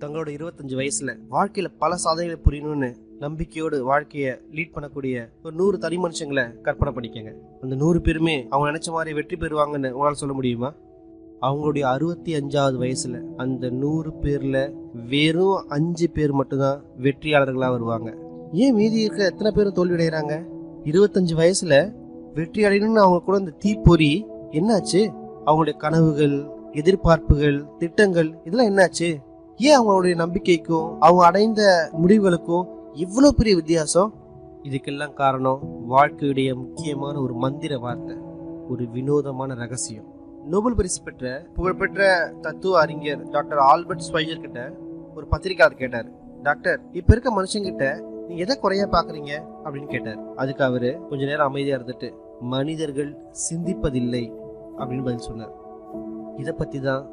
தங்களோட 25 வயசுல வாழ்க்கையில பல சாதனைகளை புரியணும்னு நம்பிக்கையோடு வாழ்க்கைய லீட் பண்ணக்கூடிய ஒரு 100 தனி மனுஷங்களை கற்பனை பண்ணிக்கங்க. அந்த 100 பேருமே அவங்க நினைச்ச மாதிரி வெற்றி பெறுவாங்கன்னு உங்களால சொல்ல முடியுமா? அவங்களுடைய 65வது வயசுல அந்த 100 பேர்ல வெறும் 5 பேர் மட்டும்தான் வெற்றியாளர்களா வருவாங்க. ஏன் மீதி இருக்க எத்தனை பேரும் தோல்வி அடைகிறாங்க? 25 வயசுல வெற்றி அடையணும்னு அவங்க கூட இந்த தீப்பொறி என்னாச்சு? அவங்களுடைய கனவுகள், எதிர்பார்ப்புகள், திட்டங்கள் இதெல்லாம் என்னாச்சு? ஏன் அவங்களுடைய நம்பிக்கைக்கும் அவங்க அடைந்த முடிவுகளுக்கும் இவ்வளவு பெரிய வித்தியாசம்? இதுக்கெல்லாம் காரணம் வாழ்க்கையுடைய முக்கியமான ஒரு மந்திர வார்த்தை, ஒரு வினோதமான ரகசியம். நோபல் பரிசு பெற்ற புகழ்பெற்ற தத்துவ அறிஞர் டாக்டர் ஆல்பர்ட் ஸ்வைசர் கிட்ட ஒரு பத்திரிகையாளர் கேட்டார், டாக்டர் இப்ப இருக்க மனுஷங்கிட்ட நீங்க எதை குறையா பாக்குறீங்க அப்படின்னு கேட்டார். அதுக்கு அவரு கொஞ்ச நேரம் அமைதியா இருந்துட்டு மனிதர்கள் சிந்திப்பதில்லை அப்படின்னு பதில் சொன்னார். இதை பத்தி தான்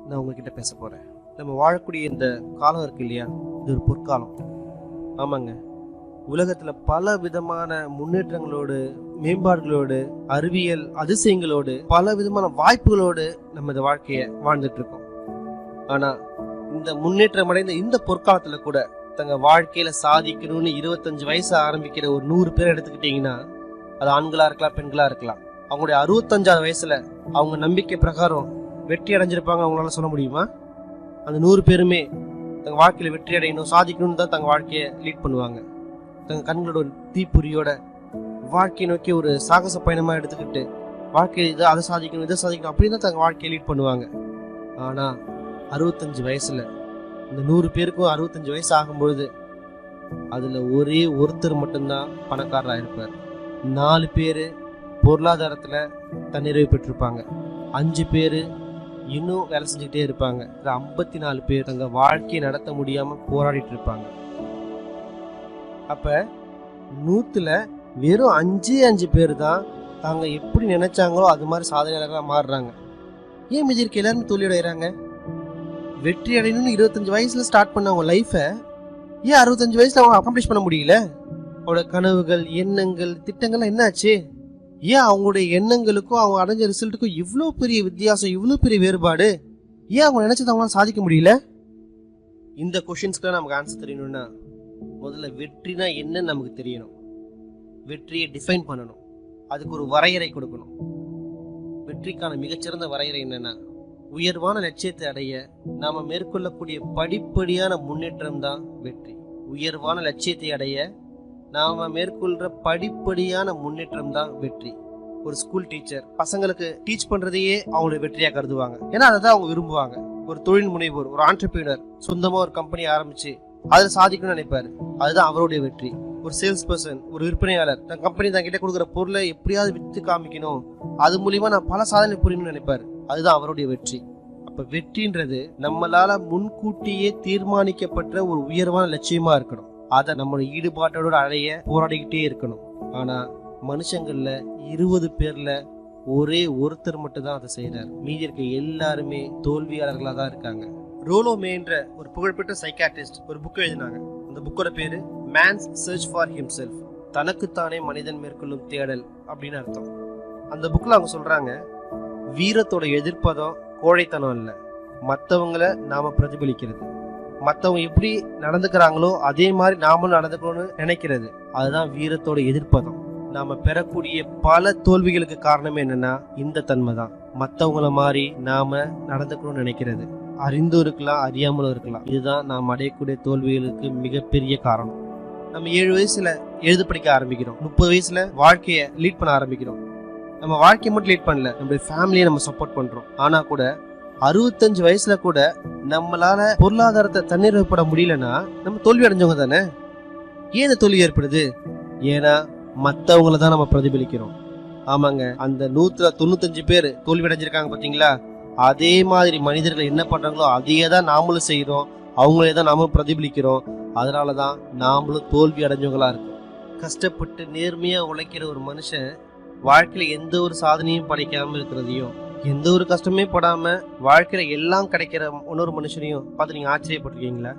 நான் உங்ககிட்ட பேச போறேன். நம்ம வாழக்கூடிய இந்த காலம் இருக்கு இல்லையா, இது ஒரு பொற்காலம். ஆமாங்க, உலகத்துல பல விதமான முன்னேற்றங்களோடு, மேம்பாடுகளோடு, அறிவியல் அதிசயங்களோடு, பல விதமான வாய்ப்புகளோடு நம்ம இந்த வாழ்க்கைய வாழ்ந்துட்டு இருக்கோம். ஆனா இந்த முன்னேற்றம் அடைந்த இந்த பொற்காலத்துல கூட தங்க வாழ்க்கையில சாதிக்கணும்னு 25 வயசு ஆரம்பிக்கிற ஒரு 100 பேர் எடுத்துக்கிட்டீங்கன்னா, அது ஆண்களா இருக்கலாம், பெண்களா இருக்கலாம். அவங்களுடைய 65வது வயசுல அவங்க நம்பிக்கை பிரகாரம் வெற்றி அடைஞ்சிருப்பாங்க. அவங்களால சொல்ல முடியுமா? அந்த 100 பேருமே தங்க வாழ்க்கையில வெற்றி அடையணும், சாதிக்கணும்னு தான் தங்க வாழ்க்கையை லீட் பண்ணுவாங்க. தங்க கண்களோட ஒரு தீப்பொறியோட வாழ்க்கையை நோக்கி ஒரு சாகச பயணமா எடுத்துக்கிட்டு வாழ்க்கையை இதை அதை சாதிக்கணும், இதை சாதிக்கணும் அப்படின்னு தான் தங்க வாழ்க்கையை லீட் பண்ணுவாங்க. ஆனா 65 வயசுல இந்த 100 பேருக்கும் 65 வயசு ஆகும்பொழுது அதுல ஒரே ஒருத்தர் மட்டும்தான் பணக்காரராக இருப்பார். 4 பேரு பொருளாதாரத்துல தன்னிறைவு பெற்றிருப்பாங்க. 5 பேரு இன்னும் வேலை செஞ்சுக்கிட்டே இருப்பாங்க. 54 பேர் தங்க வாழ்க்கையை நடத்த முடியாம போராடிட்டு இருப்பாங்க. அப்ப 100ல வெறும் 5 பேர் தான் தாங்க எப்படி நினைச்சாங்களோ அது மாதிரி சாதனையாளர்களா மாறுறாங்க. ஏன் மீதி இருக்க எல்லாருமே தோல்வி அடைகிறாங்க? வெற்றி அடையணும்னு 25 வயசுல ஸ்டார்ட் பண்ண அவங்க லைஃப ஏன் 65 வயசுல அவங்க அக்காம்ப்ளிஷ் பண்ண முடியல? அவங்களோட கனவுகள், எண்ணங்கள், திட்டங்கள்லாம் என்னாச்சு? ஏன் அவங்களுடைய எண்ணங்களுக்கும் அவங்க அடைஞ்ச ரிசல்ட்டுக்கும் இவ்வளோ பெரிய வித்தியாசம், இவ்வளோ பெரிய வேறுபாடு? ஏன் அவங்க நினைச்சது அவங்களால சாதிக்க முடியல? இந்த கொஸ்டின்ஸ்க்குலாம் நமக்கு ஆன்சர் தெரியணும்னா முதல்ல வெற்றினா என்னன்னு நமக்கு தெரியணும். வெற்றியை டிஃபைன் பண்ணணும், அதுக்கு ஒரு வரையறை கொடுக்கணும். வெற்றிக்கான மிகச்சிறந்த வரையறை என்னன்னா, உயர்வான லட்சியத்தை அடைய நாம மேற்கொள்ளக்கூடிய படிப்படியான முன்னேற்றம் தான் வெற்றி. உயர்வான லட்சியத்தை அடைய நாம மேற்கொள்ற படிப்படியான முன்னேற்றம் தான் வெற்றி. ஒரு ஸ்கூல் டீச்சர் பசங்களுக்கு டீச் பண்றதையே அவங்களுடைய வெற்றியா கருதுவாங்க. ஏன்னா அதை தான் அவங்க விரும்புவாங்க. ஒரு தொழில் முனைவோர், ஒரு ஆண்டர்பிரினர் சொந்தமா ஒரு கம்பெனி ஆரம்பிச்சு அதுல சாதிக்கணும்னு நினைப்பாரு, அதுதான் அவருடைய வெற்றி. ஒரு சேல்ஸ் பர்சன், ஒரு விற்பனையாளர் தன் கம்பெனி தான் கிட்ட கொடுக்குற பொருளை எப்படியாவது வித்து காமிக்கணும், அது மூலியமா நான் பல சாதனை புரியணும்னு நினைப்பாரு, அதுதான் அவருடைய வெற்றி. அப்ப வெற்றின்றது நம்மளால முன்கூட்டியே தீர்மானிக்கப்பட்ட ஒரு உயர்வான லட்சியமா இருக்கணும். அதை நம்மளோட ஈடுபாட்டோட அடைய போராடிக்கிட்டே இருக்கணும். ஆனா மனுஷங்கள்ல 20 பேர்ல ஒரே ஒருத்தர் மட்டும் தான் அதை செய்யறாரு. மீதி இருக்க எல்லாருமே தோல்வியாளர்களா தான் இருக்காங்க. ரோலோ மேன்ற ஒரு புகழ்பெற்ற சைக்காட்ரிஸ்ட் ஒரு புக் எழுதினாங்க. அந்த புக்கோட பேரு மேன்ஸ் சர்ச் ஃபார் ஹிம்செல்ஃப், தனக்குத்தானே மனிதன் மேற்கொள்ளும் தேடல் அப்படின்னு அர்த்தம். அந்த புக்ல அவங்க சொல்றாங்க, வீரத்தோட எதிர்ப்பதம் கோழைத்தனம் இல்ல, மற்றவங்களை நாம பிரதிபலிக்கிறது. மற்றவங்க எப்படி நடந்துக்கிறாங்களோ அதே மாதிரி நாமளும் நடந்துக்கணும்னு நினைக்கிறது, அதுதான் வீரத்தோட எதிர்ப்பதம். நாம பெறக்கூடிய பல தோல்விகளுக்கு காரணமே என்னன்னா இந்த தன்மை தான். மற்றவங்கள மாதிரி நாம நடந்துக்கணும்னு நினைக்கிறது, அறிந்தும் இருக்கலாம், அறியாமலும் இருக்கலாம். இதுதான் நாம் அடையக்கூடிய தோல்விகளுக்கு மிகப்பெரிய காரணம். நம்ம 7 வயசுல எழுத படிக்க ஆரம்பிக்கிறோம், 30 வயசுல வாழ்க்கைய லீட் பண்ண ஆரம்பிக்கிறோம். நம்ம வாழ்க்கையை மட்டும் லீட் பண்ணல, நம்மளுடைய ஃபேமிலியை நம்ம சப்போர்ட் பண்றோம். ஆனா கூட 65 வயசுல கூட நம்மளால பொருளாதாரத்தை தன்னிறைவுபட முடியலன்னா நம்ம தோல்வி அடைஞ்சவங்க தானே. ஏன் இந்த தோல்வி ஏற்படுது? ஏன்னா மற்றவங்கள தான் நம்ம பிரதிபலிக்கிறோம். ஆமாங்க, அந்த 195 பேர் தோல்வி அடைஞ்சிருக்காங்க பாத்தீங்களா, அதே மாதிரி மனிதர்கள் என்ன பண்றாங்களோ அதையே தான் நாமளும் செய்யறோம், அவங்களே தான் நாமளும் பிரதிபலிக்கிறோம். அதனாலதான் நாமளும் தோல்வி அடைஞ்சவங்களா இருக்கோம். கஷ்டப்பட்டு நேர்மையா உழைக்கிற ஒரு மனுஷன் வாழ்க்கையில எந்த ஒரு சாதனையும் படைக்காம இருக்கிறதையும், எந்த ஒரு கஷ்டமே படாம வாழ்க்கையில எல்லாம் கிடைக்கிற இன்னொரு மனுஷனையும் பார்த்து நீங்க ஆச்சரியப்பட்டிருக்கீங்களா?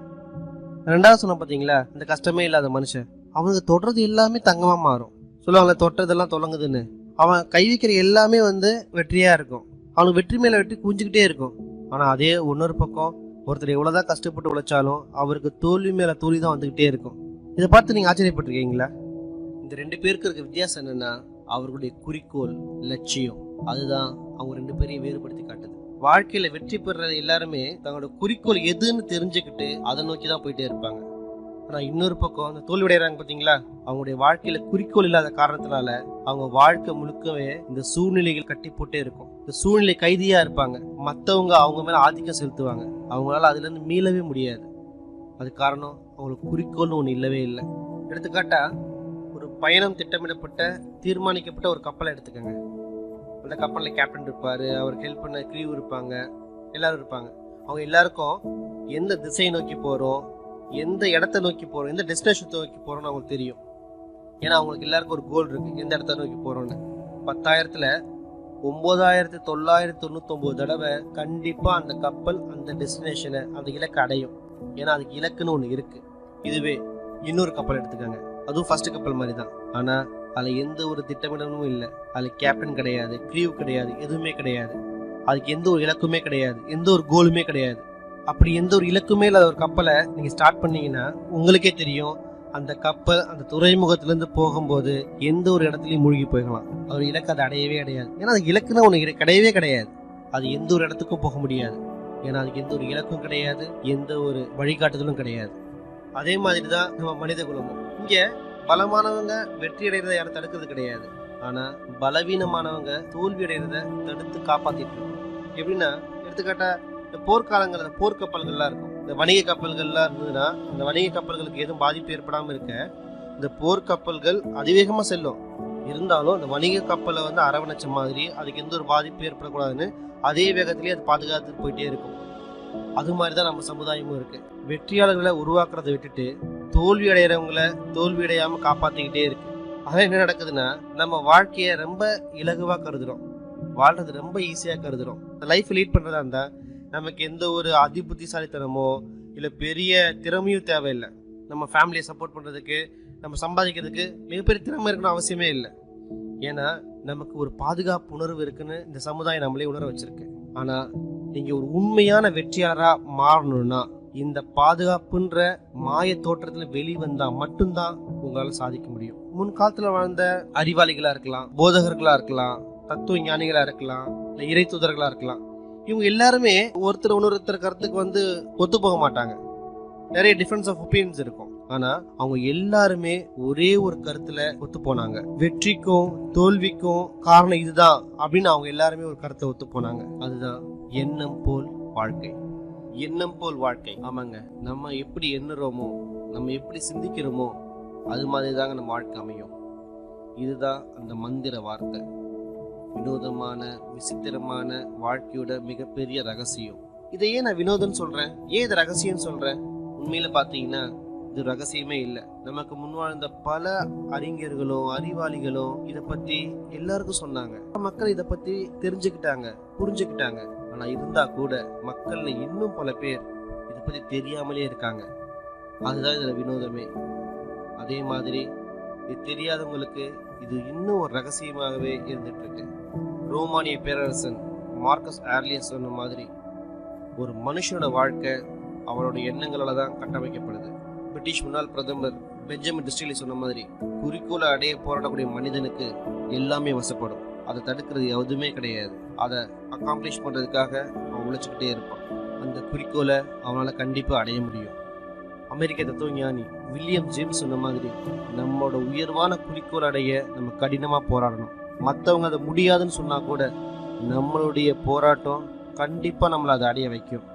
2வது சொன்ன பாத்தீங்களா, இந்த கஷ்டமே இல்லாத மனுஷன் அவனுக்கு தொடுறது எல்லாமே தங்கமா மாறும். சொல்லுவாங்கல்ல, தொட்டதெல்லாம் தொடங்குதுன்னு. அவன் கை வைக்கிற எல்லாமே வெற்றியா இருக்கும். அவனுக்கு வெற்றி மேல வெற்றி குஞ்சுக்கிட்டே இருக்கும். ஆனா அதே இன்னொரு பக்கம் ஒருத்தர் எவ்வளவுதான் கஷ்டப்பட்டு உழைச்சாலும் அவருக்கு தோல்வி மேல தோல்வி தான் வந்துகிட்டே இருக்கும். இதை பார்த்து நீங்க ஆச்சரியப்பட்டிருக்கீங்களா? இந்த 2 பேருக்கு இருக்க வித்தியாசம் என்னன்னா, அவர்களுடைய குறிக்கோள், லட்சியம், அதுதான் அவங்க 2 பேரையும் வேறுபடுத்தி காட்டுது. வாழ்க்கையில வெற்றி பெற எல்லாருமே தங்களோட குறிக்கோள் எதுன்னு தெரிஞ்சுக்கிட்டு அதை நோக்கி தான் போயிட்டே இருப்பாங்க. ஆனா இன்னொரு பக்கம் அந்த தோல்வியடைறாங்க பாத்தீங்களா, அவங்களுடைய வாழ்க்கையில குறிக்கோள் இல்லாத காரணத்தினால அவங்க வாழ்க்கை முழுக்கவே இந்த சூழ்நிலைகள் கட்டி போட்டே இருக்கும். இந்த சூழ்நிலை கைதியா இருப்பாங்க. மற்றவங்க அவங்க மேல ஆதிக்கம் செலுத்துவாங்க. அவங்களால அதுல இருந்து மீளவே முடியாது. அது காரணம் அவங்களுக்கு குறிக்கோள்னு ஒண்ணு இல்லவே இல்லை. எடுத்துக்காட்டா, ஒரு பயணம் திட்டமிடப்பட்ட தீர்மானிக்கப்பட்ட ஒரு கப்பலை எடுத்துக்கோங்க. அந்த கப்பல்ல கேப்டன் இருப்பாரு, அவருக்கு ஹெல்ப் பண்ண க்ரீவ் இருப்பாங்க, எல்லாரும் இருப்பாங்க. அவங்க எல்லாருக்கும் எந்த திசையை நோக்கி போறோம், எந்த இடத்த நோக்கி போறோம், எந்த டெஸ்டினேஷன் நோக்கி போறோம்னு அவங்களுக்கு தெரியும். ஏன்னா அவங்களுக்கு எல்லாருக்கும் ஒரு கோல் இருக்கு, எந்த இடத்த நோக்கி போறோம்னு. 10,000த்துல 9,999 தடவை கண்டிப்பா அந்த கப்பல் அந்த டெஸ்டினேஷனை, அந்த இலக்கை அடையும். ஏன்னா அதுக்கு இலக்குன்னு ஒண்ணு இருக்கு. இதுவே இன்னொரு கப்பல் எடுத்துக்காங்க, அதுவும் ஃபர்ஸ்ட் கப்பல் மாதிரி தான். ஆனா அதுல எந்த ஒரு திட்டமிடலும் இல்லை. அதுல கேப்டன் கிடையாது, க்ரீவ் கிடையாது, எதுவுமே கிடையாது. அதுக்கு எந்த ஒரு இலக்குமே கிடையாது, எந்த ஒரு கோலுமே கிடையாது. அப்படி எந்த ஒரு இலக்குமே இல்லாத ஒரு கப்பலை நீங்க ஸ்டார்ட் பண்ணீங்கன்னா உங்களுக்கே தெரியும், அந்த கப்பல் அந்த துறைமுகத்திலிருந்து போகும்போது எந்த ஒரு இடத்துலயும் மூழ்கி போயிடலாம். ஒரு இலக்கு அதை அடையவே அடையாது. ஏன்னா அது இலக்குன்னு ஒண்ணு கிடையவே கிடையாது. அது எந்த ஒரு இடத்துக்கும் போக முடியாது. ஏன்னா அதுக்கு எந்த ஒரு இலக்கும் கிடையாது, எந்த ஒரு வழிகாட்டுதலும் கிடையாது. அதே மாதிரிதான் நம்ம மனித குலமும். இங்க பலமானவங்க வெற்றி அடைகிறத யாரும் தடுக்கிறது கிடையாது. ஆனா பலவீனமானவங்க தோல்வி அடைகிறத தடுத்து காப்பாத்திட்டு இருக்கோம். எப்படின்னா, எடுத்துக்காட்டா இந்த போர்க்காலங்கள்ல போர்க்கப்பல்கள்லாம் இருக்கும். இந்த வணிக கப்பல்கள்லாம் இருந்ததுன்னா இந்த வணிக கப்பல்களுக்கு எதுவும் பாதிப்பு ஏற்படாம இருக்க இந்த போர்க்கப்பல்கள் அதிவேகமா செல்லும். இருந்தாலும் அந்த வணிக கப்பலை அரவணைச்ச மாதிரி அதுக்கு எந்த ஒரு பாதிப்பு ஏற்படக்கூடாதுன்னு அதே வேகத்திலேயே அது பாதுகாத்துட்டு போயிட்டே இருக்கும். அது மாதிரிதான் நம்ம சமுதாயமும் இருக்கு. வெற்றியாளர்களை உருவாக்குறதை விட்டுட்டு தோல்வி அடைகிறவங்களை தோல்வி அடையாம காப்பாத்திக்கிட்டே இருக்கு. அதான் என்ன நடக்குதுன்னா, நம்ம வாழ்க்கைய ரொம்ப இலகுவா கருதுறோம், வாழ்றது ரொம்ப ஈஸியா கருதுறோம். லைஃப் லீட் பண்றதா இருந்தா நமக்கு எந்த ஒரு அதிபுத்திசாலித்தனமோ இல்ல பெரிய திறமையும் தேவையில்லை. நம்ம ஃபேமிலியை சப்போர்ட் பண்றதுக்கு, நம்ம சம்பாதிக்கிறதுக்கு மிகப்பெரிய திறமை இருக்கணும் அவசியமே இல்லை. ஏன்னா நமக்கு ஒரு பாதுகாப்பு உணர்வு இருக்குன்னு இந்த சமுதாயம் நம்மளே உணர வச்சிருக்கு. ஆனா நீங்க ஒரு உண்மையான வெற்றியாளரா மாறணும்னா இந்த பாதுகாப்புன்ற மாய தோற்றத்துல வெளிவந்தா மட்டும்தான் உங்களால சாதிக்க முடியும். முன்காலத்துல வாழ்ந்த அறிவாளிகளா இருக்கலாம், போதகர்களா இருக்கலாம், தத்துவ ஞானிகளா இருக்கலாம், இல்ல இறை தூதர்களா இருக்கலாம். இவங்க எல்லாருமே ஒருத்தர் இன்னொருத்தர் கருத்துக்கு ஒத்து போக மாட்டாங்க. நிறைய டிஃபரன்ஸ் ஆஃப் ஒப்பீனியன்ஸ் இருக்கும். ஆனா அவங்க எல்லாருமே ஒரே ஒரு கருத்துல ஒத்து போனாங்க. வெற்றிக்கும் தோல்விக்கும் காரணம் இதுதான் அப்படின்னு அவங்க எல்லாருமே ஒரு கருத்தை ஒத்து போனாங்க. அதுதான் எண்ணம் போல் வாழ்க்கை. எண்ணம் போல் வாழ்க்கை. ஆமாங்க, நம்ம எப்படி எண்ணுறோமோ, நம்ம எப்படி சிந்திக்கிறோமோ, அது மாதிரி தாங்க நம்ம வாழ்க்கை அமையும். இதுதான் அந்த மந்திர வார்த்தை. வினோதமான விசித்திரமான வாழ்க்கையோட மிகப்பெரிய ரகசியம். இதை ஏன் நான் வினோதம் சொல்றேன், ஏன் இது ரகசியம் சொல்றேன்? உண்மையில பாத்தீங்கன்னா இது ரகசியமே இல்லை. நமக்கு முன்வாழ்ந்த பல அறிஞர்களும் அறிவாளிகளும் இதை பத்தி எல்லாருக்கும் சொன்னாங்க. மக்கள் இதை பத்தி தெரிஞ்சுக்கிட்டாங்க, புரிஞ்சுக்கிட்டாங்க. ஆனா இருந்தா கூட மக்கள்ல இன்னும் பல பேர் இதை பத்தி தெரியாமலே இருக்காங்க. அதுதான் இதுல வினோதமே. அதே மாதிரி இது தெரியாதவங்களுக்கு இது இன்னும் ஒரு ரகசியமாகவே இருந்துட்டு இருக்கு. ரோமானிய பேரரசன் மார்க்கஸ் ஆர்லியஸ் சொன்ன மாதிரி ஒரு மனுஷனோட வாழ்க்கை அவரோட எண்ணங்களால தான் கட்டமைக்கப்படுது. பிரிட்டிஷ் முன்னாள் பிரதமர் பெஞ்சமின் டிஸ்ரேலி சொன்ன மாதிரி குறிக்கோளை அடைய போராடக்கூடிய மனிதனுக்கு எல்லாமே வசப்படும். அதை தடுக்கிறது எதுவுமே கிடையாது. அதை அக்காம்ப்ளிஷ் பண்றதுக்காக அவன் உழைச்சுக்கிட்டே இருப்பான். அந்த குறிக்கோளை அவனால கண்டிப்பா அடைய முடியும். அமெரிக்க தத்துவ ஞானி வில்லியம் ஜேம்ஸ் சொன்ன மாதிரி நம்மளோட உயர்வான குறிக்கோள் அடைய நம்ம கடினமா போராடணும். மற்றவங்க அதை முடியாதுன்னு சொன்னா கூட நம்மளுடைய போராட்டம் கண்டிப்பா நம்மளை அதை அடைய வைக்கும்.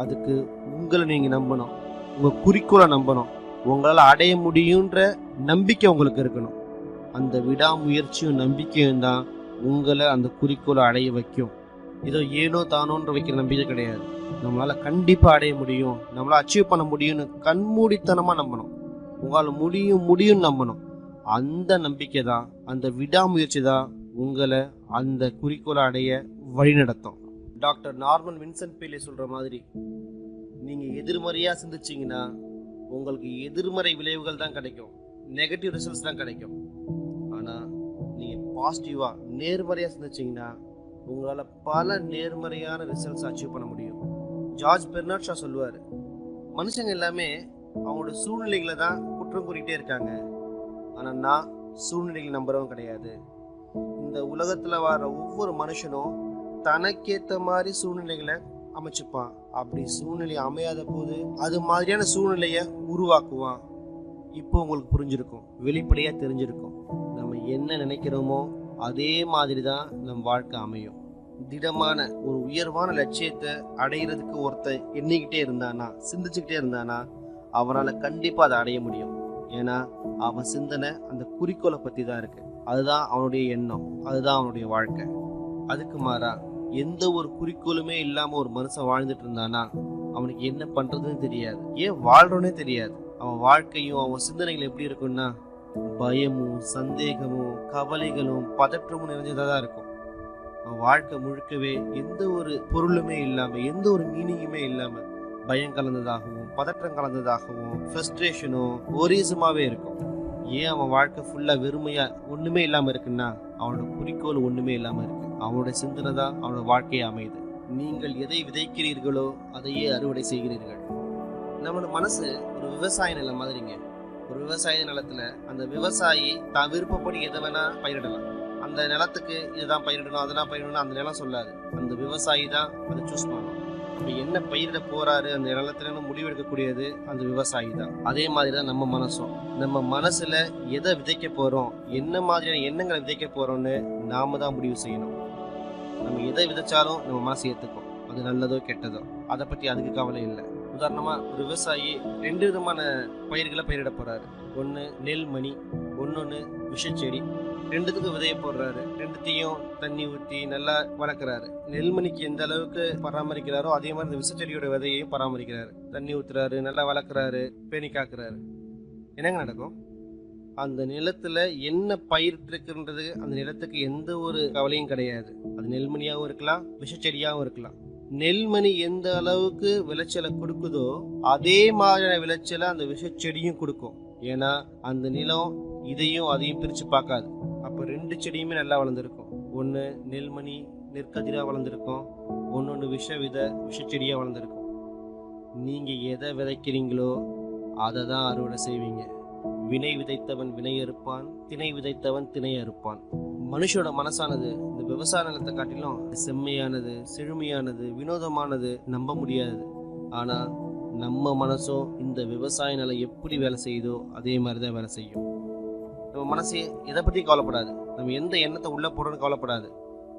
அதுக்கு உங்களை நீங்க நம்பணும், உங்க குறிக்கோளை நம்பணும். உங்களால அடைய முடியுன்ற நம்பிக்கை உங்களுக்கு இருக்கணும். அந்த விடாமுயற்சியும் நம்பிக்கையும் தான் உங்களை அந்த குறிக்கோளை அடைய வைக்கும். இதோ ஏனோ தானோன்ற வைக்கிற நம்பிக்கை கிடையாது. நம்மளால கண்டிப்பா அடைய முடியும், நம்மளால அச்சீவ் பண்ண முடியும்னு கண்மூடித்தனமா நம்பணும். உங்களால முடியும் நம்பணும். அந்த நம்பிக்கை தான், அந்த விடாமுயற்சி தான் உங்களை அந்த குறிக்கோளை அடைய வழிநடத்தும். டாக்டர் நார்மன் வின்சென்ட் பேலே சொல்ற மாதிரி, நீங்க எதிர்மறையா சிந்திச்சீங்கன்னா உங்களுக்கு எதிர்மறை விளைவுகள் தான் கிடைக்கும், நெகட்டிவ் ரிசல்ட்ஸ் தான் கிடைக்கும். ஆனா நீங்க பாசிட்டிவா நேர்மறையா சிந்திச்சீங்கன்னா உங்களால பல நேர்மறையான ரிசல்ட்ஸ் அச்சீவ் பண்ண முடியும். ஜார்ஜ் பெர்னார்ட் ஷா சொல்லுவாரு, மனுஷங்க எல்லாமே அவங்களோட சூழ்நிலைகளை தான் குற்றம் கூறிட்டே இருக்காங்க. ஆனா நான் சூழ்நிலைகளை நம்புறவன் கிடையாது. இந்த உலகத்துல வர ஒவ்வொரு மனுஷனும் தனக்கேத்த மாதிரி சூழ்நிலைகளை அமைச்சுப்பான். அப்படி சூழ்நிலை அமையாத போது அது மாதிரியான சூழ்நிலைய உருவாக்குவான். இப்போ உங்களுக்கு புரிஞ்சிருக்கும், வெளிப்படையா தெரிஞ்சிருக்கும். நம்ம என்ன நினைக்கிறோமோ அதே மாதிரி தான் நம் வாழ்க்கை அமையும். திடமான ஒரு உயர்வான லட்சியத்தை அடையிறதுக்கு ஒருத்தன் எண்ணிக்கிட்டே இருந்தானா, சிந்திச்சுக்கிட்டே இருந்தானா, அவனால கண்டிப்பா அதை அடைய முடியும். ஏன்னா அவன் சிந்தனை அந்த குறிக்கோளை பத்தி தான் இருக்கு. அதுதான் அவனுடைய எண்ணம், அதுதான் அவனுடைய வாழ்க்கை. அதுக்கு மாறா எந்த ஒரு குறிக்கோளுமே இல்லாம ஒரு மனுஷன் வாழ்ந்துட்டு இருந்தானா அவனுக்கு என்ன பண்றதுன்னு தெரியாது, ஏன் வாழ்றோன்னே தெரியாது. அவன் வாழ்க்கையும் அவன் சிந்தனைகள் எப்படி இருக்கும்னா பயமும் சந்தேகமும் கவலைகளும் பதற்றமும் நிறைஞ்சதான் இருக்கும். அவன் வாழ்க்கை முழுக்கவே எந்த ஒரு பொருளுமே இல்லாம, எந்த ஒரு மீனிங்குமே இல்லாம பயம் கலந்ததாகவும் பதற்றம் கலந்ததாகவும் ஃப்ரஸ்ட்ரேஷனும் ஒரீசமாவே இருக்கும். ஏன் அவன் வாழ்க்கை ஃபுல்லா வெறுமையா ஒண்ணுமே இல்லாம இருக்குன்னா அவனோட குறிக்கோள் ஒண்ணுமே இல்லாம இருக்கு. அவனோட சிந்தனை தான் அவனோட வாழ்க்கையை அமையுது. நீங்கள் எதை விதைக்கிறீர்களோ அதையே அறுவடை செய்கிறீர்கள். நம்மளோட மனசு ஒரு விவசாய நிலம் மாதிரிங்க. ஒரு விவசாய நிலத்துல அந்த விவசாயி தான் விருப்பப்படி எதை வேணா பயிரிடலாம். அந்த நிலத்துக்கு இதுதான் பயிரிடணும் அதெல்லாம் பயிரிடணும் அந்த நிலம் சொல்லாது. அந்த விவசாயி தான் அதை சூஸ் பண்ணணும். அப்ப என்ன பயிரிட போறாரு அந்த நிலத்துல முடிவெடுக்கக்கூடியது அந்த விவசாயி தான். அதே மாதிரிதான் நம்ம மனசும். நம்ம மனசுல எதை விதைக்க போறோம், என்ன மாதிரியான எண்ணங்களை விதைக்க போறோம்னு நாம தான் முடிவு செய்யணும். நம்ம எதை விதைச்சாலும் நம்ம மனசு ஏத்துக்கும், அது நல்லதோ கெட்டதோ அதை பத்தி அதுக்கு கவலை இல்லை. உதாரணமா ஒரு விவசாயி 2 விதமான பயிர்களை பயிரிட போறாரு. ஒன்னு நெல்மணி, ஒன்னொன்னு விஷச்செடி. 2த்துக்கு விதைய போடுறாரு. 2த்தையும் தண்ணி ஊற்றி நல்லா வளர்க்குறாரு. நெல்மணிக்கு எந்த அளவுக்கு பராமரிக்கிறாரோ அதே மாதிரி இந்த விஷச்செடியோட விதையையும் பராமரிக்கிறாரு. தண்ணி ஊத்துறாரு, நல்லா வளர்க்குறாரு, பேணி காக்குறாரு. என்னங்க நடக்கும்? அந்த நிலத்துல என்ன பயிரிட்டு இருக்குன்றது அந்த நிலத்துக்கு எந்த ஒரு கவலையும் கிடையாது. அது நெல்மணியாகவும் இருக்கலாம், விஷச்செடியாகவும் இருக்கலாம். நெல்மணி எந்த அளவுக்கு விளைச்சலை கொடுக்குதோ அதே மாதிரியான விளைச்சலை அந்த விஷச்செடியும் கொடுக்கும். ஏன்னா அந்த நிலம் இதையும் அதையும் பிரிச்சு பார்க்காது. அப்ப 2 செடியுமே நல்லா வளர்ந்துருக்கும். ஒன்று நெல்மணி நெற்கதிரா வளர்ந்துருக்கும், ஒன்னொன்று விஷச்செடியா வளர்ந்துருக்கும். நீங்க எதை விதைக்கிறீங்களோ அதை தான் அறுவடை செய்வீங்க. வினை விதைத்தவன் வினை அறுப்பான், திணை விதைத்தவன் திணை அறுப்பான். மனுஷோட மனசானது இந்த விவசாய நிலத்தை காட்டிலும் செம்மையானது, செழுமையானது, வினோதமானது, நம்ப முடியாது. ஆனா நம்ம மனசும் இந்த விவசாய நிலம் எப்படி வேலை செய்யுதோ அதே மாதிரிதான் வேலை செய்யும். நம்ம மனசு எதை பத்தி கவலைப்படாது. நம்ம எந்த எண்ணத்தை உள்ள போடுறோன்னு கவலைப்படாது.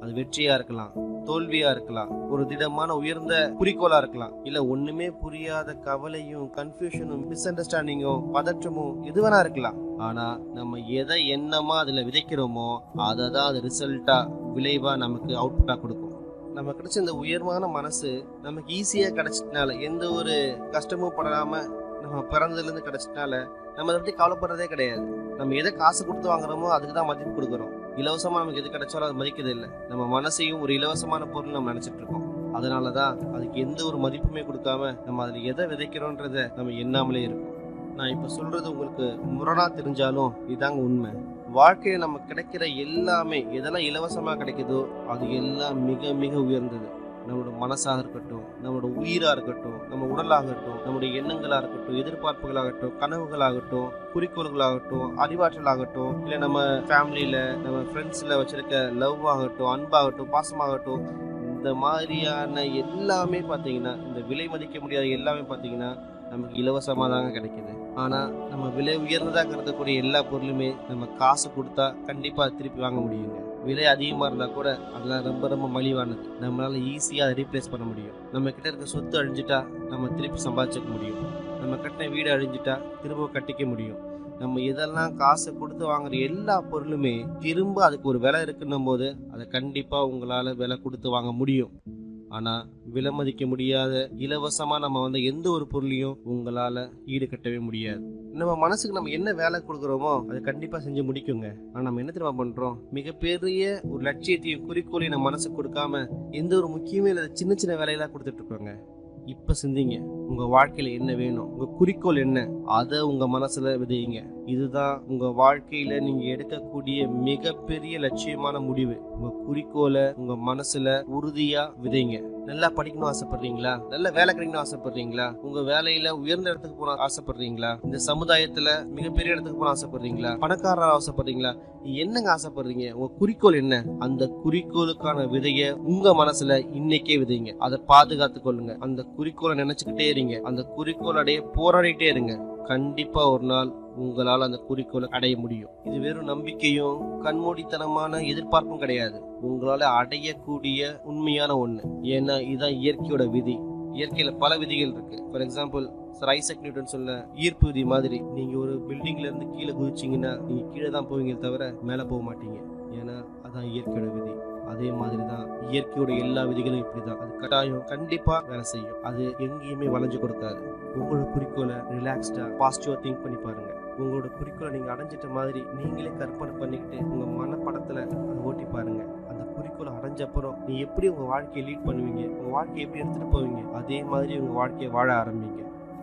அது வெற்றியா இருக்கலாம், தோல்வியா இருக்கலாம், ஒரு திடமான உயர்ந்த குறிக்கோளா இருக்கலாம், இல்ல ஒண்ணுமே புரியாத கவலையும் கன்ஃபியூஷனும் மிஸ் அண்டர்ஸ்டாண்டிங்கும் பதற்றமும் எது வேணா இருக்கலாம். ஆனா நம்ம எதை எண்ணமா அதுல விதைக்கிறோமோ அதை தான் அது ரிசல்ட்டா விளைவா நமக்கு அவுட்புட்டா கொடுக்கும். நம்ம கிடைச்ச இந்த உயர்வான மனசு நமக்கு ஈஸியா கிடைச்சதுனால, எந்த ஒரு கஷ்டமும் படாம நம்ம பிறந்ததுல இருந்து கிடைச்சதுனால நம்ம அதை பத்தி கவலைப்படுறதே கிடையாது. நம்ம எதை காசு கொடுத்து வாங்குறோமோ அதுக்கு தான் மதிப்பு கொடுக்குறோம். இலவசமா நமக்கு எது கிடைச்சாலும் அது மதிக்கிறது இல்லை. நம்ம மனசையும் ஒரு இலவசமான பொருள் நம்ம நினைச்சிட்டு இருக்கோம். அதனாலதான் அதுக்கு எந்த ஒரு மதிப்புமே கொடுக்காம நம்ம அதுல எதை விதைக்கிறோன்றத நம்ம எண்ணாமலே இருக்கும். நான் இப்ப சொல்றது உங்களுக்கு முரணா தெரிஞ்சாலும் இதாங்க உண்மை. வாழ்க்கையில நம்ம கிடைக்கிற எல்லாமே எதெல்லாம் இலவசமா கிடைக்குதோ அது எல்லாம் மிக மிக உயர்ந்தது. நம்மளோட மனசாக இருக்கட்டும், நம்மளோட உயிரா இருக்கட்டும், நம்ம உடலாகட்டும், நம்முடைய எண்ணங்களா இருக்கட்டும், எதிர்பார்ப்புகளாகட்டும், கனவுகளாகட்டும், குறிக்கோள்களாகட்டும், அறிவாற்றலாகட்டும், இல்ல நம்ம ஃபேமிலியில நம்ம ஃப்ரெண்ட்ஸ்ல வச்சிருக்க லவ் ஆகட்டும், அன்பாகட்டும், பாசமாகட்டும், இந்த மாதிரியான எல்லாமே பாத்தீங்கன்னா, இந்த விலை மதிக்க முடியாத எல்லாமே பாத்தீங்கன்னா நமக்கு இலவசமா தாங்க கிடைக்குது. ஆனா நம்ம விலை உயர்ந்ததா கருதக்கூடிய எல்லா பொருளுமே நம்ம காசு கொடுத்தா கண்டிப்பா திருப்பி வாங்க முடியுங்க. விலை அதிகமா இருந்தா கூட அதெல்லாம் ரொம்ப ரொம்ப மலிவானது. நம்மளால ஈஸியா ரீப்ளேஸ் பண்ண முடியும். நம்ம கிட்ட இருக்க சொத்து அழிஞ்சிட்டா நம்ம திருப்பி சம்பாதிச்சுக்க முடியும். நம்ம கட்டின வீடு அழிஞ்சிட்டா திரும்ப கட்டிக்க முடியும். நம்ம இதெல்லாம் காசு கொடுத்து வாங்குற எல்லா பொருளுமே திரும்ப அதுக்கு ஒரு விலை இருக்குன்னும் போது அதை கண்டிப்பா உங்களால விலை கொடுத்து வாங்க முடியும். ஆனா விலை மதிக்க முடியாத இலவசமா நம்ம எந்த ஒரு பொருளையும் உங்களால ஈடுகட்டவே முடியாது. நம்ம மனசுக்கு நம்ம என்ன வேலை கொடுக்குறோமோ அதை கண்டிப்பா செஞ்சு முடிக்குங்க. ஆனா நம்ம என்ன தெரியுமா பண்றோம், மிகப்பெரிய ஒரு லட்சியத்தையும் குறிக்கோளையும் நம்ம மனசுக்கு கொடுக்காம எந்த ஒரு முக்கியமே இல்லாத சின்ன சின்ன வேலையெல்லாம் கொடுத்துட்டு இருக்கோங்க. இப்ப சிந்திங்க, உங்க வாழ்க்கையில என்ன வேணும், உங்க குறிக்கோள் என்ன, அதை உங்க மனசுல விதையுங்க. இதுதான் உங்க வாழ்க்கையில நீங்க எடுக்கக்கூடிய மிகப்பெரிய லட்சியமான முடிவு. உங்க குறிக்கோளை உங்க மனசுல உறுதியா விதைங்க. நல்லா படிக்கணும் ஆசைப்படுறீங்களா? நல்ல வேலை கிடைக்கணும் ஆசைப்படுறீங்களா? உங்க வேலையில உயர்ந்த இடத்துக்கு போன ஆசைப்படுறீங்களா? இந்த சமுதாயத்துல மிகப்பெரிய இடத்துக்கு போன ஆசைப்படுறீங்களா? பணக்காரரா ஆசைப்படுறீங்களா? என்னங்க ஆசைப்படுறீங்க? உங்க குறிக்கோள் என்ன? அந்த குறிக்கோளுக்கான விதைய உங்க மனசுல இன்னைக்கே விதைங்க. அதை பாதுகாத்து கொள்ளுங்க. அந்த குறிக்கோளை நினைச்சுக்கிட்டே இருங்க. அந்த குறிக்கோள் அடைய போராடிட்டே இருங்க. கண்டிப்பா ஒரு நாள் உங்களால் அந்த குறிக்கோளை அடைய முடியும். இது வெறும் நம்பிக்கையும் கண்மூடித்தனமான எதிர்பார்ப்பும் கிடையாது. உங்களால அடையக்கூடிய உண்மையான ஒண்ணு. ஏன்னா இதுதான் இயற்கையோட விதி. இயற்கையில பல விதிகள் இருக்கு. For example sir Isaac Newton சொன்ன ஈர்ப்பு விதி மாதிரி, நீங்க ஒரு பில்டிங்ல இருந்து கீழே குதிச்சீங்கன்னா நீங்க கீழே தான் போவீங்க தவிர மேலே போக மாட்டீங்க. ஏன்னா அதான் இயற்கையோட விதி. அதே மாதிரி தான் இயற்கையோட எல்லா விதிகளும் இப்படிதான். அது கட்டாயம் கண்டிப்பா வேலை செய்யும். அது எங்கேயுமே வளைஞ்சு கொடுக்காது. உங்களோட குறிக்கோளை ரிலாக்ஸ்டா பாசிட்டிவா திங்க் பண்ணி பாருங்க. உங்களோட குறிக்கோளை நீங்க அடைஞ்சிட்ட மாதிரி நீங்களே கற்பனை பண்ணிக்கிட்டு உங்க மனப்படத்துல அதை ஓட்டி பாருங்க. அந்த குறிக்கோளை அடைஞ்ச அப்புறம் நீ எப்படி உங்க வாழ்க்கையை லீட் பண்ணுவீங்க, உங்க வாழ்க்கையை எப்படி எடுத்துட்டு போவீங்க, அதே மாதிரி உங்க வாழ்க்கையை வாழ ஆரம்பிங்க.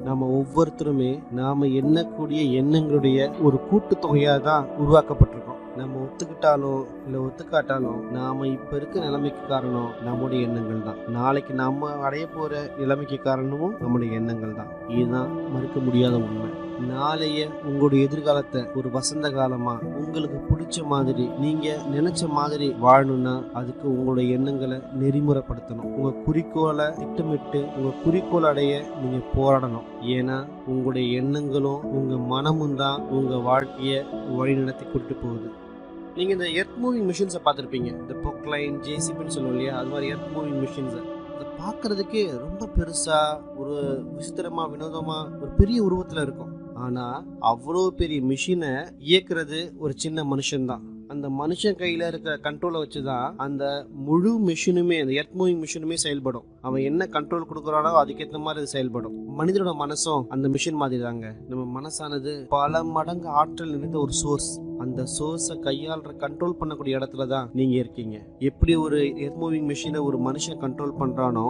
நாம ஒவ்வொருத்தருமே நாம எண்ணக்கூடிய எண்ணங்களுடைய ஒரு கூட்டு தொகையா தான் உருவாக்கப்பட்டிருக்கோம். நம்ம ஒத்துக்கிட்டாலும் இல்ல ஒத்துக்காட்டாலும் நாம இப்ப இருக்க நிலைமைக்கு காரணம் நம்முடைய எண்ணங்கள் தான். நாளைக்கு நம்ம அடைய போற நிலைமைக்கு காரணமும் நம்முடைய எண்ணங்கள் தான். இதுதான் மறுக்க முடியாத உண்மை. நாளைய உங்களுடைய எதிர்காலத்தை ஒரு வசந்த காலமா உங்களுக்கு பிடிச்ச மாதிரி நீங்க நினைச்ச மாதிரி வாழணும்னா அதுக்கு உங்களுடைய எண்ணங்களை நெறிமுறைப்படுத்தணும். உங்க குறிக்கோளை திட்டமிட்டு உங்க குறிக்கோள் அடைய நீங்க போராடணும். ஏன்னா உங்களுடைய எண்ணங்களும் உங்க மனமும் தான் உங்க வாழ்க்கைய வழிநடத்தி கூட்டிட்டு போகுது. நீங்க இந்த எர்த் மூவிங் மிஷின்ஸை பார்த்துருப்பீங்க. இந்த பொக்லைன் ஜேசிபின்னு சொல்லுவோம் இல்லையா, அது மாதிரி எர்த் மூவிங் மிஷின்ஸ் அதை பார்க்கறதுக்கே ரொம்ப பெருசா ஒரு விசித்திரமா வினோதமா ஒரு பெரிய உருவத்துல இருக்கும். ஆனா அவ்வளோ பெரிய மிஷினை இயக்குறது ஒரு சின்ன மனுஷன் தான். அந்த மனுஷன் கையில இருக்கிற கண்ட்ரோலை வச்சுதான் அந்த முழு மிஷினுமே, அந்த எர்த் மூவிங் மிஷினுமே செயல்படும். அவன் என்ன கண்ட்ரோல் கொடுக்குறானோ அதுக்கேற்ற மாதிரி அது செயல்படும். மனிதனோட மனசும் அந்த மிஷின் மாதிரி தாங்க. நம்ம மனசானது பல மடங்கு ஆற்றல் நிறைந்த ஒரு சோர்ஸ். அந்த சோர்ஸை கையாளுற கண்ட்ரோல் பண்ணக்கூடிய இடத்துல தான் நீங்க இருக்கீங்க. எப்படி ஒரு எர்த் மூவிங் மிஷினை ஒரு மனுஷன் கண்ட்ரோல் பண்றானோ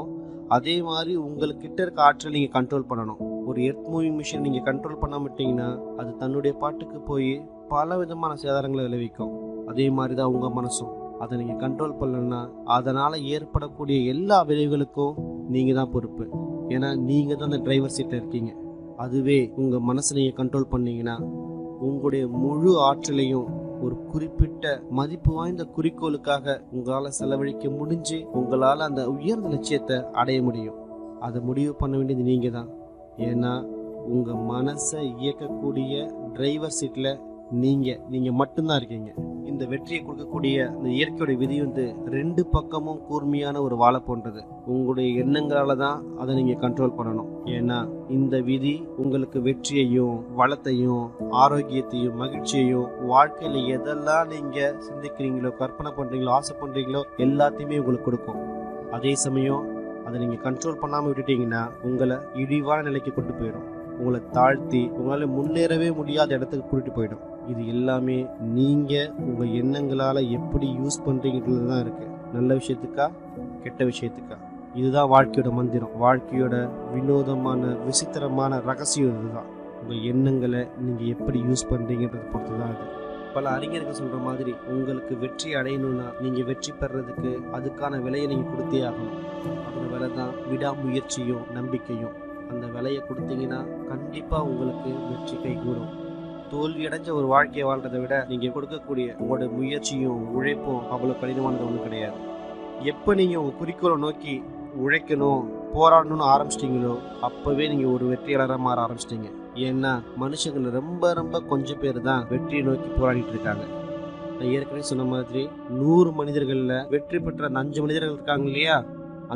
அதே மாதிரி உங்கள்கிட்ட இருக்க ஆற்றல் நீங்க கண்ட்ரோல் பண்ணணும். ஒரு எர்த் மூவிங் மிஷின் நீங்க கண்ட்ரோல் பண்ண மாட்டீங்கன்னா அது தன்னுடைய பாட்டுக்கு போய் பல விதமான சேதாரங்களை விளைவிக்கும். அதே மாதிரி தான் உங்க மனசும். அதை நீங்க கண்ட்ரோல் பண்ணலன்னா அதனால ஏற்படக்கூடிய எல்லா விளைவுகளுக்கும் நீங்க தான் பொறுப்பு. ஏன்னா நீங்க தான் அந்த டிரைவர் சீட்ல இருக்கீங்க. அதுவே உங்க மனசை நீங்க கண்ட்ரோல் பண்ணீங்கன்னா உங்களுடைய முழு ஆற்றலையும் ஒரு குறிப்பிட்ட மதிப்பு வாய்ந்த குறிக்கோளுக்காக உங்களால செலவழிக்க முடிஞ்சு உங்களால அந்த உயர்ந்த லட்சியத்தை அடைய முடியும். அதை முடிவு பண்ண வேண்டியது நீங்க தான். ஏன்னா உங்க மனசை இயக்கக்கூடிய டிரைவர் சீட்ல நீங்க மட்டும்தான் இருக்கீங்க. இந்த வெற்றியை கொடுக்கக்கூடிய இந்த இயற்கையோட விதி ரெண்டு பக்கமும் கூர்மையான ஒரு வாழை போன்றது. உங்களுடைய எண்ணங்களால தான் அதை நீங்க கண்ட்ரோல் பண்ணணும். ஏன்னா இந்த விதி உங்களுக்கு வெற்றியையும் வளத்தையும் ஆரோக்கியத்தையும் மகிழ்ச்சியையும் வாழ்க்கையில எதெல்லாம் நீங்க சிந்திக்கிறீங்களோ கற்பனை பண்றீங்களோ ஆசை பண்றீங்களோ எல்லாத்தையுமே உங்களுக்கு கொடுக்கும். அதே சமயம் அதை நீங்க கண்ட்ரோல் பண்ணாம விட்டுட்டீங்கன்னா உங்களை இழிவான நிலைக்கு கொண்டு போயிடும். உங்களை தாழ்த்தி உங்களால முன்னேறவே முடியாத இடத்துக்கு கூட்டிட்டு போயிடும். இது எல்லாமே நீங்க உங்க எண்ணங்களால எப்படி யூஸ் பண்றீங்கிறது தான் இருக்கு. நல்ல விஷயத்துக்கா கெட்ட விஷயத்துக்கா. இதுதான் வாழ்க்கையோட மந்திரம். வாழ்க்கையோட வினோதமான விசித்திரமான ரகசியம் இதுதான். உங்க எண்ணங்களை நீங்க எப்படி யூஸ் பண்றீங்கன்றத பொறுத்து தான் அது. பல அறிஞர்கள் சொல்ற மாதிரி உங்களுக்கு வெற்றி அடையணும்னா நீங்க வெற்றி பெறதுக்கு அதுக்கான விலையை நீங்க கொடுத்தே ஆகணும். அந்த விலை தான் விடாமுயற்சியும் நம்பிக்கையும். அந்த விலையை கொடுத்தீங்கன்னா கண்டிப்பா உங்களுக்கு வெற்றி கைகூடும். தோல்வி அடைஞ்ச ஒரு வாழ்க்கையை வாழ்றதை விட நீங்க கொடுக்கக்கூடிய உங்களோட முயற்சியும் உழைப்பும் அவ்வளவு கடினமானது ஒன்றும் கிடையாது. எப்ப நீங்க உங்க குறிக்கோளை நோக்கி உழைக்கணும் போராடணும்னு ஆரம்பிச்சிட்டீங்களோ அப்பவே நீங்க ஒரு வெற்றியாளராக மாற ஆரம்பிச்சிட்டீங்க. ஏன்னா மனுஷங்கள் ரொம்ப ரொம்ப கொஞ்சம் பேர் தான் வெற்றியை நோக்கி போராடிட்டு இருக்காங்க. நான் ஏற்கனவே சொன்ன மாதிரி 100 மனிதர்கள்ல வெற்றி பெற்ற அந்த 5 மனிதர்கள் இருக்காங்க இல்லையா,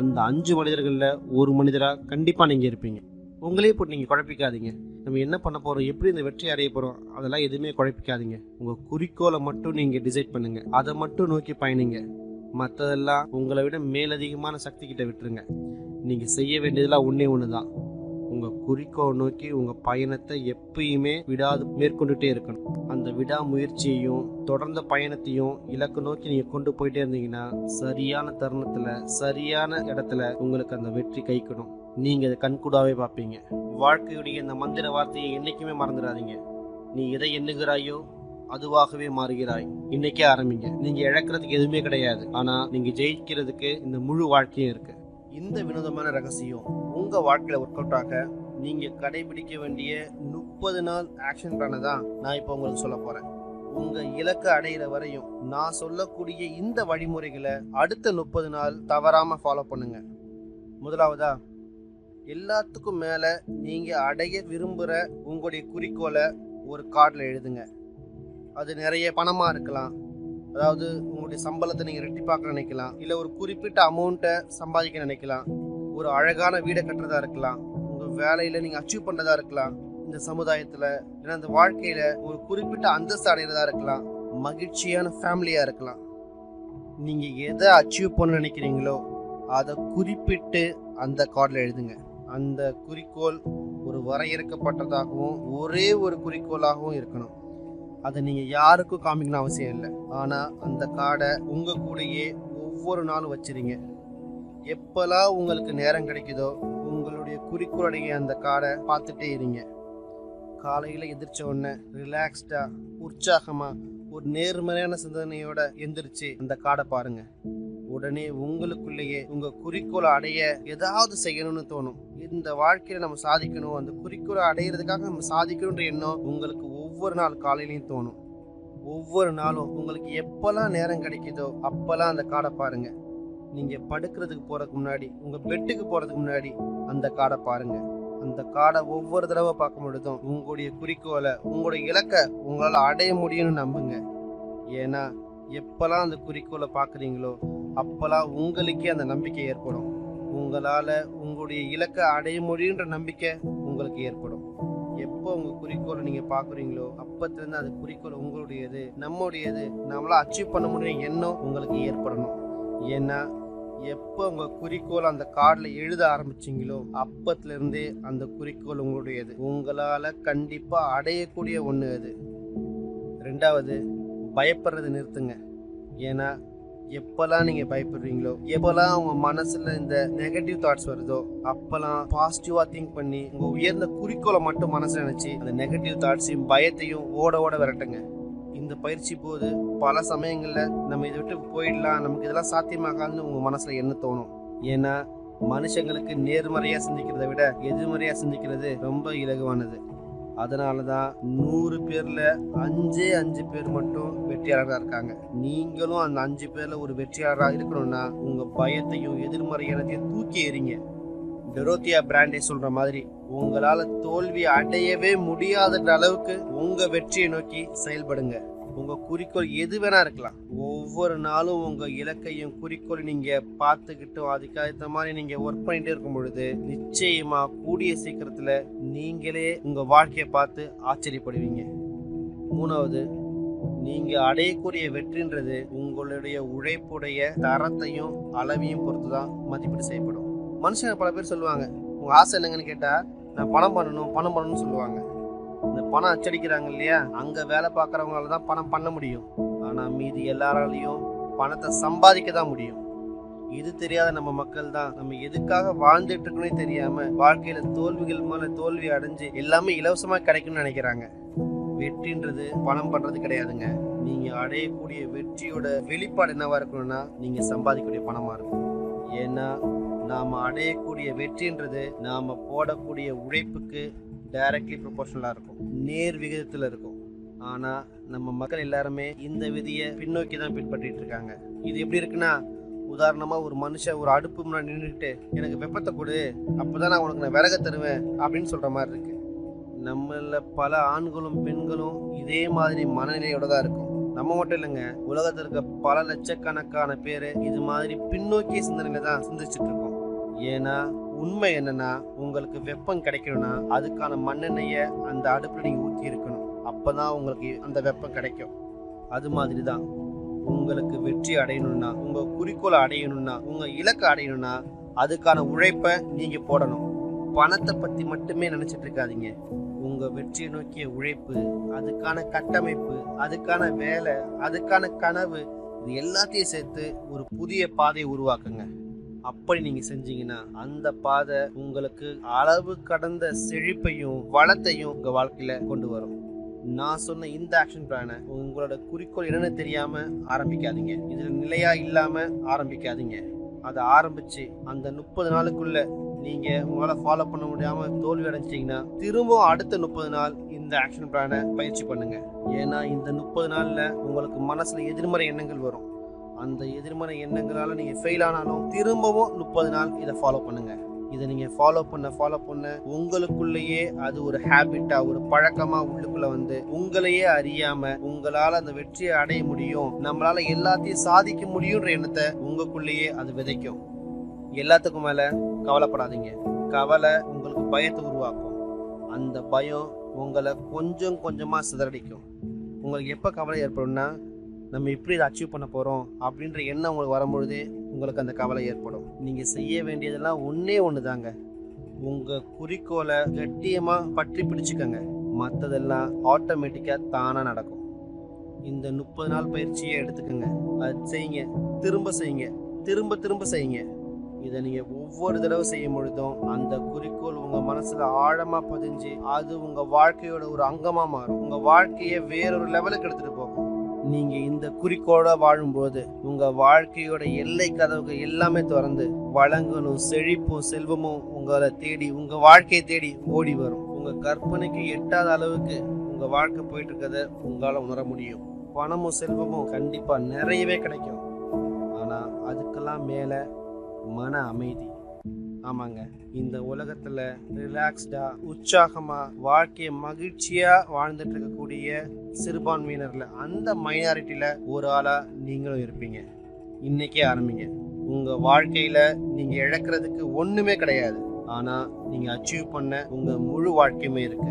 அந்த 5 மனிதர்கள்ல ஒரு மனிதரா கண்டிப்பா நீங்க இருப்பீங்க. உங்களே போட்டு நீங்க குழப்பிக்காதீங்க. நம்ம என்ன பண்ண போறோம், எப்படி இந்த வெற்றி அடைய போறோம், அதெல்லாம் எதுவுமே குழப்பிக்காதீங்க. உங்க குறிக்கோளை மட்டும் நீங்க டிசைட் பண்ணுங்க. அதை மட்டும் நோக்கி பயணிங்க. மற்றதெல்லாம் உங்களை விட மேலதிகமான சக்தி கிட்ட விட்டுருங்க. நீங்க செய்ய வேண்டியதெல்லாம் ஒண்ணுதான். உங்க குறிக்கோளை நோக்கி உங்க பயணத்தை எப்பயுமே விடாது மேற்கொண்டுட்டே இருக்கணும். அந்த விடாமுயற்சியையும் தொடர்ந்த பயணத்தையும் இலக்கு நோக்கி நீங்க கொண்டு போயிட்டே இருந்தீங்கன்னா சரியான தருணத்துல சரியான இடத்துல உங்களுக்கு அந்த வெற்றி கைக்கணும். நீங்க அதை கண்கூடாவே பார்ப்பீங்க. வாழ்க்கையுடைய இந்த மந்திர வார்த்தையை என்னைக்குமே மறந்துடாதீங்க. நீ எதை எண்ணுகிறாயோ அதுவாகவே மாறுகிறாய். இன்னைக்கே ஆரம்பிங்க. நீங்க இழக்கிறதுக்கு எதுவுமே கிடையாது. ஆனா நீங்க ஜெயிக்கிறதுக்கு இந்த முழு வாழ்க்கையும் இருக்கு. இந்த வினோதமான ரகசியம் உங்க வாழ்க்கையில ஒர்க் அவுட் ஆக நீங்க கடைபிடிக்க வேண்டிய 30 நாள் ஆக்ஷன் பிளானை தான் நான் இப்போ உங்களுக்கு சொல்ல போறேன். உங்க இலக்கை அடையிற வரையும் நான் சொல்லக்கூடிய இந்த வழிமுறைகளை அடுத்த 30 நாள் தவறாம ஃபாலோ பண்ணுங்க. முதலாவதா, எல்லாத்துக்கும் மேல நீங்க அடைய விரும்புற உங்களுடைய குறிக்கோளை ஒரு கார்டில் எழுதுங்க. அது நிறைய பணமா இருக்கலாம், அதாவது உங்களுடைய சம்பளத்தை நீங்கள் ரெட்டிப்பாக்க நினைக்கலாம், இல்லை ஒரு குறிப்பிட்ட அமௌண்ட்டை சம்பாதிக்க நினைக்கலாம், ஒரு அழகான வீடை கட்டுறதா இருக்கலாம், உங்கள் வேலையில் நீங்கள் அச்சீவ் பண்ணுறதா இருக்கலாம், இந்த சமுதாயத்தில் ஏன்னா இந்த வாழ்க்கையில் ஒரு குறிப்பிட்ட அந்தஸ்து அடைகிறதா இருக்கலாம், மகிழ்ச்சியான ஃபேமிலியாக இருக்கலாம். நீங்கள் எதை அச்சீவ் பண்ண நினைக்கிறீங்களோ அதை குறிப்பிட்டு அந்த கார்டில் எழுதுங்க. அந்த குறிக்கோள் ஒரு வரையறுக்கப்பட்டதாகவும் ஒரே ஒரு குறிக்கோளாகவும் இருக்கணும். அதை நீங்கள் யாருக்கும் காமிக்கணும் அவசியம் இல்லை. ஆனால் அந்த கார்டை உங்கள் கூடயே ஒவ்வொரு நாளும் வச்சுருங்க. எப்போல்லாம் உங்களுக்கு நேரம் கிடைக்குதோ உங்களுடைய குறிக்கோளுடைய அந்த கார்டை பார்த்துட்டே இருங்க. காலையில் எந்திரிச்ச உடனே ரிலாக்ஸ்டாக உற்சாகமாக ஒரு நேர்மறையான சிந்தனையோட எந்திரிச்சு அந்த கார்டை பாருங்க. உடனே உங்களுக்குள்ளேயே உங்க குறிக்கோளை அடைய ஏதாவது செய்யணும்னு தோணும். இந்த வாழ்க்கையில நம்ம சாதிக்கணும், அந்த குறிக்கோளை அடையிறதுக்காக நம்ம சாதிக்கணுன்ற எண்ணம் உங்களுக்கு ஒவ்வொரு நாள் காலையிலையும் தோணும். ஒவ்வொரு நாளும் உங்களுக்கு எப்பெல்லாம் நேரம் கிடைக்குதோ அப்பெல்லாம் அந்த கார்டை பாருங்க. நீங்க படுக்கிறதுக்கு போறதுக்கு முன்னாடி, உங்க பெட்டுக்கு போறதுக்கு முன்னாடி அந்த கார்டை பாருங்க. அந்த கார்டை ஒவ்வொரு தடவை பார்க்கும் பொழுதும் உங்களுடைய குறிக்கோளை, உங்களுடைய இலக்கை உங்களால் அடைய முடியும்னு நம்புங்க. ஏன்னா எப்பெல்லாம் அந்த குறிக்கோளை பார்க்குறீங்களோ அப்பெல்லாம் உங்களுக்கே அந்த நம்பிக்கை ஏற்படும். உங்களால் உங்களுடைய இலக்கை அடைய முடியுன்ற நம்பிக்கை உங்களுக்கு ஏற்படும். எப்போ உங்கள் குறிக்கோளை நீங்கள் பார்க்குறீங்களோ அப்பத்துலேருந்து அந்த குறிக்கோள் உங்களுடையது, நம்முடையது, நம்மளால் அச்சீவ் பண்ண முடியும் எண்ணம் உங்களுக்கு ஏற்படணும். ஏன்னா எப்போ உங்கள் குறிக்கோள் அந்த கார்டில் எழுத ஆரம்பிச்சிங்களோ அப்பத்துலேருந்தே அந்த குறிக்கோள் உங்களுடையது, உங்களால் கண்டிப்பாக அடையக்கூடிய ஒன்று அது. ரெண்டாவது, பயப்படுறது நிறுத்துங்க. ஏன்னா எப்பெல்லாம் நீங்கள் பயப்படுறீங்களோ, எப்பெல்லாம் உங்கள் மனசில் இந்த நெகட்டிவ் தாட்ஸ் வருதோ அப்பெல்லாம் பாசிட்டிவாக திங்க் பண்ணி உங்கள் உயர்ந்த குறிக்கோளை மட்டும் மனசில் நினச்சி அந்த நெகட்டிவ் தாட்ஸையும் பயத்தையும் ஓட விரட்டுங்க. இந்த பயிற்சி போது பல சமயங்களில் நம்ம இதை விட்டு போயிடலாம், நமக்கு இதெல்லாம் சாத்தியமாகாதுன்னு உங்கள் மனசில் என்ன தோணும். ஏன்னா மனுஷங்களுக்கு நேர்மறையாக சிந்திக்கிறத விட எதிர்மறையாக சிந்திக்கிறது ரொம்ப இலகுவானது. அதனால தான் 100 பேரில் 5 பேர் மட்டும் வெற்றியாளராக இருக்காங்க. நீங்களும் அந்த 5 பேரில் ஒரு வெற்றியாளராக இருக்கணும்னா உங்கள் பயத்தையும் எதிர்மறையானதையும் தூக்கி எறிங்க. டொரோத்தியா பிராண்டே சொல்கிற மாதிரி உங்களால் தோல்வி அடையவே முடியாத அளவுக்கு உங்கள் வெற்றியை நோக்கி செயல்படுங்க. உங்கள் குறிக்கோள் எது வேணா இருக்கலாம். ஒவ்வொரு நாளும் உங்கள் இலக்கையும் குறிக்கோள் நீங்கள் பார்த்துக்கிட்டும் அதுக்கேற்ற மாதிரி நீங்கள் ஒர்க் பண்ணிகிட்டே இருக்கும் பொழுது நிச்சயமாக கூடிய சீக்கிரத்தில் நீங்களே உங்கள் வாழ்க்கையை பார்த்து ஆச்சரியப்படுவீங்க. மூணாவது, நீங்கள் அடையக்கூடிய வெற்றின்றது உங்களுடைய உழைப்புடைய தரத்தையும் அளவையும் பொறுத்து தான் மதிப்பீடு செய்யப்படும். மனுஷங்க பல பேர் சொல்லுவாங்க, உங்கள் ஆசை என்னங்கன்னு கேட்டால் நான் பணம் பண்ணணும்னு சொல்லுவாங்க. இந்த பணம் அச்சடிக்கிறாங்க இல்லையா, அங்கே வேலை பார்க்குறவங்களால தான் பணம் பண்ண முடியும். ஆனால் மீதி எல்லாராலையும் பணத்தை சம்பாதிக்க தான் முடியும். இது தெரியாத நம்ம மக்கள் தான் நம்ம எதுக்காக வாழ்ந்துட்டு இருக்கோன்னே தெரியாம வாழ்க்கையில தோல்விகள் மேல தோல்வி அடைஞ்சு எல்லாமே இலவசமா கிடைக்கும்னு நினைக்கிறாங்க. வெற்றின்றது பணம் பண்றது கிடையாதுங்க. நீங்க அடையக்கூடிய வெற்றியோட வெளிப்பாடு என்னவா இருக்கணும்னா நீங்க சம்பாதிக்கக்கூடிய பணமா இருக்கும். ஏன்னா நாம அடையக்கூடிய வெற்றின்றது நாம போடக்கூடிய உழைப்புக்கு டைரக்ட்லி ப்ரொபோர்ஷனலா இருக்கும், நேர் விகிதத்துல இருக்கும். ஆனா நம்ம மக்கள் எல்லாருமே இந்த விதியை பின்னோக்கி தான் பின்பற்றிட்டு இருக்காங்க. இது எப்படி இருக்குன்னா, உதாரணமா ஒரு மனுஷன் ஒரு அடுப்பு முன்னாடி நின்றுட்டு எனக்கு வெப்பத்தை கொடு, அப்பதான் நான் உனக்கு நான் விறக தருவேன் அப்படின்னு சொல்ற மாதிரி இருக்கு. நம்மள பல ஆண்களும் பெண்களும் இதே மாதிரி மனநிலையோட தான் இருக்கும். நம்ம மட்டும் இல்லைங்க, உலகத்தில் இருக்க பல லட்சக்கணக்கான பேர் இது மாதிரி பின்னோக்கிய சிந்தனையில தான் சிந்திச்சுட்டு இருக்கோம். ஏன்னா உண்மை என்னன்னா, உங்களுக்கு வெப்பம் கிடைக்கணும்னா அதுக்கான மண்ணெண்ணெய அந்த அடுப்புல நீங்க ஊற்றி இருக்கணும். அப்பதான் உங்களுக்கு அந்த வெப்பம் கிடைக்கும். அது மாதிரி தான் உங்களுக்கு வெற்றி அடையணும்னா, உங்க குறிக்கோளை அடையணும்னா, உங்க இலக்கை அடையணும்னா அதுக்கான உழைப்பை நீங்க போடணும். பணத்தை பத்தி மட்டுமே நினைச்சிட்டு இருக்காதீங்க. உங்க வெற்றியை நோக்கிய உழைப்பு, அதுக்கான கட்டமைப்பு, அதுக்கான வேலை, அதுக்கான கனவு, இது எல்லாத்தையும் சேர்த்து ஒரு புதிய பாதையை உருவாக்குங்க. அப்படி நீங்க செஞ்சீங்கன்னா அந்த பாதை உங்களுக்கு அளவு கடந்த செழிப்பையும் வளத்தையும் உங்க வாழ்க்கையில கொண்டு வரும். நான் சொன்ன இந்த ஆக்ஷன் பிளானை உங்களோட குறிக்கோள் என்னன்னு தெரியாம ஆரம்பிக்காதீங்க. இதுல நிலையா இல்லாம ஆரம்பிக்காதீங்க. அதை ஆரம்பிச்சு அந்த 30 நாளுக்குள்ள நீங்க உங்களால ஃபாலோ பண்ண முடியாம தோல்வி அடைஞ்சிட்டீங்கன்னா திரும்பவும் அடுத்த 30 நாள் இந்த ஆக்ஷன் பிளானை பயிற்சி பண்ணுங்க. ஏன்னா இந்த 30 நாள்ல உங்களுக்கு மனசுல எதிர்மறை எண்ணங்கள் வரும். அந்த எதிர்மறை எண்ணங்களால நீங்க ஃபெயில் ஆனாலும் திரும்பவும் 30 நாள் இதை ஃபாலோ பண்ணுங்க. இதை நீங்க ஃபாலோ பண்ண உங்களுக்குள்ளேயே அது ஒரு ஹேபிட்டா, ஒரு பழக்கமா உள்ளுக்குள்ள வந்து உங்களையே அறியாம உங்களால அந்த வெற்றியை அடைய முடியும், நம்மளால எல்லாத்தையும் சாதிக்க முடியும்ன்ற எண்ணத்தை உங்களுக்குள்ளேயே அது விதைக்கும். எல்லாத்துக்கும் மேல கவலைப்படாதீங்க. கவலை உங்களுக்கு பயத்தை உருவாக்கும். அந்த பயம் உங்களை கொஞ்சம் கொஞ்சமா சிதறடிக்கும். உங்களுக்கு எப்ப கவலை ஏற்படும்னா, நம்ம இப்படி இதை அச்சீவ் பண்ண போகிறோம் அப்படின்ற எண்ணம் உங்களுக்கு வரும்பொழுதே உங்களுக்கு அந்த கவலை ஏற்படும். நீங்கள் செய்ய வேண்டியதெல்லாம் ஒன்று தாங்க. உங்கள் குறிக்கோளை கட்டியமாக பற்றி பிடிச்சிக்கங்க. மற்றதெல்லாம் ஆட்டோமேட்டிக்காக தானாக நடக்கும். இந்த 30 நாள் பயிற்சியை எடுத்துக்கோங்க. அது செய்யுங்க, திரும்ப செய்யுங்க, திரும்ப திரும்ப செய்யுங்க. இதை நீங்கள் ஒவ்வொரு தடவை செய்யும் பொழுதும் அந்த குறிக்கோள் உங்கள் மனசில் ஆழமாக பதிஞ்சு அது உங்கள் வாழ்க்கையோட ஒரு அங்கமாக மாறும். உங்கள் வாழ்க்கையை வேறொரு லெவலுக்கு எடுத்துகிட்டு போகும். நீங்க இந்த குறிக்கோளோட வாழும்போது உங்க வாழ்க்கையோட எல்லை கதவுகள் எல்லாமே திறந்து வளங்களும் செழிப்பும் செல்வமும் உங்களை தேடி, உங்க வாழ்க்கையை தேடி ஓடி வரும். உங்க கற்பனைக்கு எட்டாத அளவுக்கு உங்க வாழ்க்கை போயிட்டு இருக்கத உங்களால உணர முடியும். பணமும் செல்வமும் கண்டிப்பா நிறையவே கிடைக்கும். ஆனா அதுக்கெல்லாம் மேல மன அமைதி. ஆமாங்க, இந்த உலகத்துல ரிலாக்ஸ்டா உற்சாகமா வாழ்க்கையை மகிழ்ச்சியா வாழ்ந்துட்டு இருக்கக்கூடிய சிறுபான்மையினர்ல அந்த மைனாரிட்டியில ஒரு ஆளா நீங்களும் இருப்பீங்க. இன்னைக்கே ஆரம்பிங்க. உங்க வாழ்க்கையில நீங்க இழக்கிறதுக்கு ஒண்ணுமே கிடையாது. ஆனா நீங்க அச்சீவ் பண்ண உங்க முழு வாழ்க்கையுமே இருக்கு.